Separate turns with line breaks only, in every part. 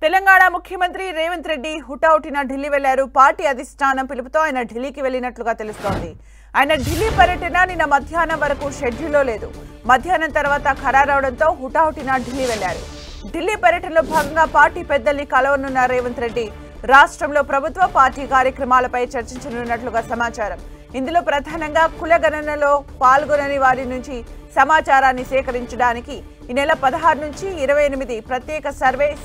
తెలంగాణ ముఖ్యమంత్రి రేవంత్ రెడ్డి హుటాహుటిన ఢిల్లీ వెళ్లారు. పార్టీ అధిష్టానం పిలుపుతో ఆయన ఢిల్లీకి వెళ్లినట్లుగా తెలుస్తోంది. ఆయన ఢిల్లీ పర్యటన నిన్న మధ్యాహ్నం వరకు షెడ్యూల్లో లేదు. మధ్యాహ్నం తర్వాత ఖరారవడంతో హుటాహుటిన ఢిల్లీ వెళ్లారు. ఢిల్లీ పర్యటనలో భాగంగా పార్టీ పెద్దల్ని కలవనున్న రేవంత్ రెడ్డి రాష్ట్రంలో ప్రభుత్వ పార్టీ కార్యక్రమాలపై చర్చించనున్నట్లుగా సమాచారం. ఇందులో ప్రధానంగా కులగణనలో పాల్గొనని వారి నుంచి సమాచారాన్ని సేకరించడానికి ఈ నెల 16 నుంచి 28 ప్రత్యేక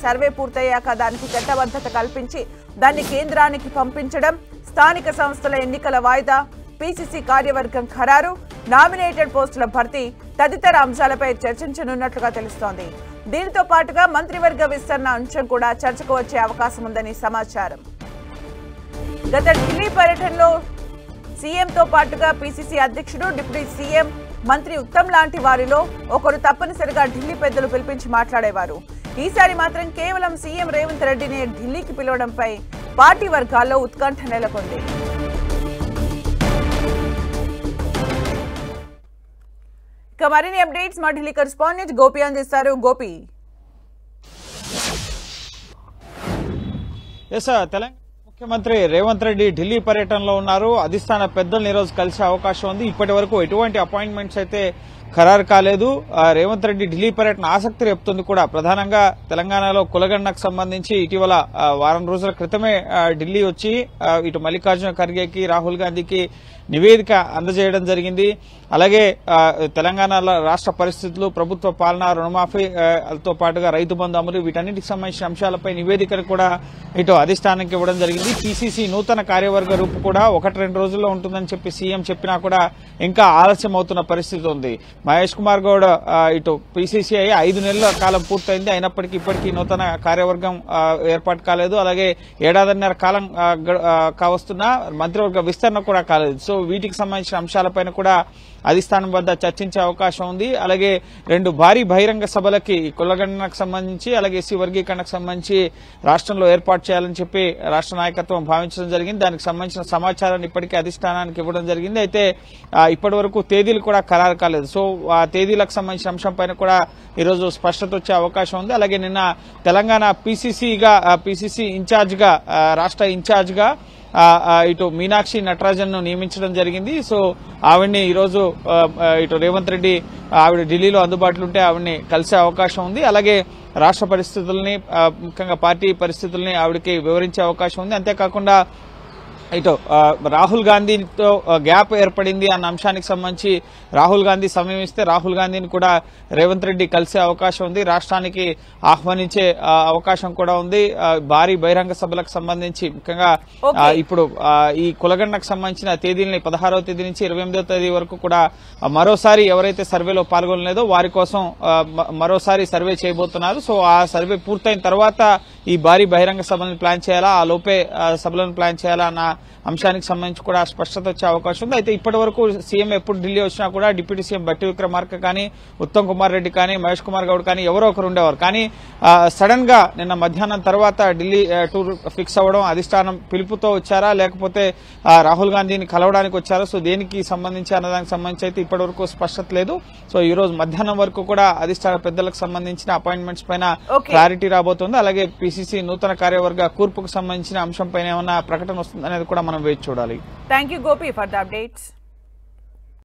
సర్వే పూర్తయ్యాక దానికి చట్టబద్ధత కల్పించి దాన్ని కేంద్రానికి పంపించడం, స్థానిక సంస్థల ఎన్నికల వాయిదా, పీసీసీ కార్యవర్గం ఖరారు, నామినేటెడ్ పోస్టుల భర్తీ తదితర అంశాలపై చర్చించనున్నట్లుగా తెలుస్తోంది. దీనితో పాటుగా మంత్రివర్గ విస్తరణ అంశం కూడా చర్చకు వచ్చే అవకాశం ఉందని సమాచారం. గత ఢిల్లీ పర్యటనలో సీఎంతో పాటుగా పీసీసీ అధ్యక్షుడు, డిప్యూటీ సీఎం, మంత్రి ఉత్తమ్ లాంటి వారిలో ఒకరు తప్పనిసరిగా ఢిల్లీ పెద్దలు పిలిపించి మాట్లాడేవారు. ఈసారి మాత్రం కేవలం సీఎం రేవంత్ రెడ్డిని ఢిల్లీకి పిలవడంపై పార్టీ వర్గాల్లో ఉత్కంఠ నెలకొంది. ఇక మరిన్ని అప్డేట్స్ మా ఢిల్లీ కరెస్పాండెంట్ గోపి అందిస్తారు. గోపి,
తెలంగాణ ముఖ్యమంత్రి రేవంత్ రెడ్డి ఢిల్లీ పర్యటనలో ఉన్నారు. అధిష్టాన పెద్దలను ఈ రోజు కలిసే అవకాశం ఉంది. ఇప్పటి వరకు ఎటువంటి అపాయింట్మెంట్స్ అయితే ఖరారు కాలేదు. రేవంత్ రెడ్డి ఢిల్లీ పర్యటన ఆసక్తి రేపుతుంది కూడా. ప్రధానంగా తెలంగాణలో కులగణనకు సంబంధించి ఇటీవల వారం రోజుల క్రితమే ఢిల్లీ వచ్చి ఇటు మల్లికార్జున ఖర్గేకి, రాహుల్ గాంధీకి నివేదిక అందజేయడం జరిగింది. అలాగే తెలంగాణలో రాష్ట్ర పరిస్థితులు, ప్రభుత్వ పాలన, రుణమాఫీతో పాటుగా రైతు బంధు అమలు, వీటన్నిటికి సంబంధించిన అంశాలపై నివేదికను కూడా ఇటు అధిష్టానానికి ఇవ్వడం జరిగింది. పీసీసీ నూతన కార్యవర్గ రూపు కూడా 1-2 రోజుల్లో ఉంటుందని చెప్పి సీఎం చెప్పినా కూడా ఇంకా ఆలస్యం అవుతున్న పరిస్థితి ఉంది. మహేష్ కుమార్ గౌడ్ ఇటు పీసీసీ అయ్యి 5 నెలల కాలం పూర్తయింది. అయినప్పటికీ ఇప్పటికీ నూతన కార్యవర్గం ఏర్పాటు కాలేదు. అలాగే 1.5 కాలం కావస్తున్నా మంత్రివర్గ విస్తరణ కూడా కాలేదు. సో వీటికి సంబంధించిన అంశాలపైన కూడా అధిష్టానం వద్ద చర్చించే అవకాశం ఉంది. అలాగే 2 భారీ బహిరంగ సభలకి కులగణనకు సంబంధించి, అలాగే ఎస్సీ వర్గీకరణకు సంబంధించి రాష్ట్రంలో ఏర్పాటు చేయాలని చెప్పి రాష్ట్ర నాయకత్వం భావించడం జరిగింది. దానికి సంబంధించిన సమాచారాన్ని ఇప్పటికే అధిష్టానానికి ఇవ్వడం జరిగింది. అయితే ఇప్పటి వరకు తేదీలు కూడా ఖరారు కాలేదు. సో ఆ తేదీలకు సంబంధించిన అంశంపైన కూడా ఈరోజు స్పష్టత వచ్చే అవకాశం ఉంది. అలాగే నిన్న తెలంగాణ పీసీసీ ఇన్ఛార్జిగా, రాష్ట్ర ఇన్ఛార్జిగా ఇటు మీనాక్షి నటరాజన్ ను నియమించడం జరిగింది. సో ఆవిడ్ని ఈరోజు ఇటు రేవంత్ రెడ్డి ఆవిడ ఢిల్లీలో అందుబాటులో ఉంటే ఆవిడ్ని కలిసే అవకాశం ఉంది. అలాగే రాష్ట్ర పరిస్థితుల్ని, ముఖ్యంగా పార్టీ పరిస్థితుల్ని ఆవిడకి వివరించే అవకాశం ఉంది. అంతేకాకుండా ఇటు రాహుల్ గాంధీతో గ్యాప్ ఏర్పడింది అన్న అంశానికి సంబంధించి రాహుల్ గాంధీ సమయం ఇస్తే రాహుల్ గాంధీని కూడా రేవంత్ రెడ్డి కలిసే అవకాశం ఉంది. రాష్ట్రానికి ఆహ్వానించే అవకాశం కూడా ఉంది. భారీ బహిరంగ సభలకు సంబంధించి ముఖ్యంగా ఇప్పుడు ఈ కులగణనకు సంబంధించిన తేదీలని 16వ తేదీ నుంచి 28వ తేదీ వరకు కూడా మరోసారి ఎవరైతే సర్వేలో పాల్గొనలేదో వారి కోసం మరోసారి సర్వే చేయబోతున్నారు. సో ఆ సర్వే పూర్తయిన తర్వాత ఈ భారీ బహిరంగ సభలను ప్లాన్ చేయాలా, ఆ లోపే సభలను ప్లాన్ చేయాలా అన్న అంశానికి సంబంధించి కూడా స్పష్టత వచ్చే అవకాశం ఉంది. అయితే ఇప్పటి వరకు సీఎం ఎప్పుడు ఢిల్లీ వచ్చినా కూడా డిప్యూటీ సీఎం బట్టి విక్రమార్క కానీ, ఉత్తమ్ కుమార్ రెడ్డి కానీ, మహేష్ కుమార్ గౌడ్ కానీ ఎవరో ఒకరు ఉండేవారు. కానీ సడన్ గా నిన్న మధ్యాహ్నం తర్వాత ఢిల్లీ టూర్ ఫిక్స్ అవ్వడం, అధిష్టానం పిలుపుతో వచ్చారా లేకపోతే రాహుల్ గాంధీని కలవడానికి వచ్చారా, సో దేనికి సంబంధించి అన్నదానికి సంబంధించి అయితే ఇప్పటి వరకు స్పష్టత లేదు. సో ఈ రోజు మధ్యాహ్నం వరకు కూడా అధిష్టాన పెద్దలకు సంబంధించిన అపాయింట్మెంట్స్ పైన క్లారిటీ రాబోతుంది. అలాగే పీసీసీ నూతన కార్యవర్గ కూర్పుకు సంబంధించిన అంశం పైన ఏమన్నా ప్రకటన వస్తుంది అనేది కూడా మనం వేచి చూడాలి.
Thank you Gopi for the updates.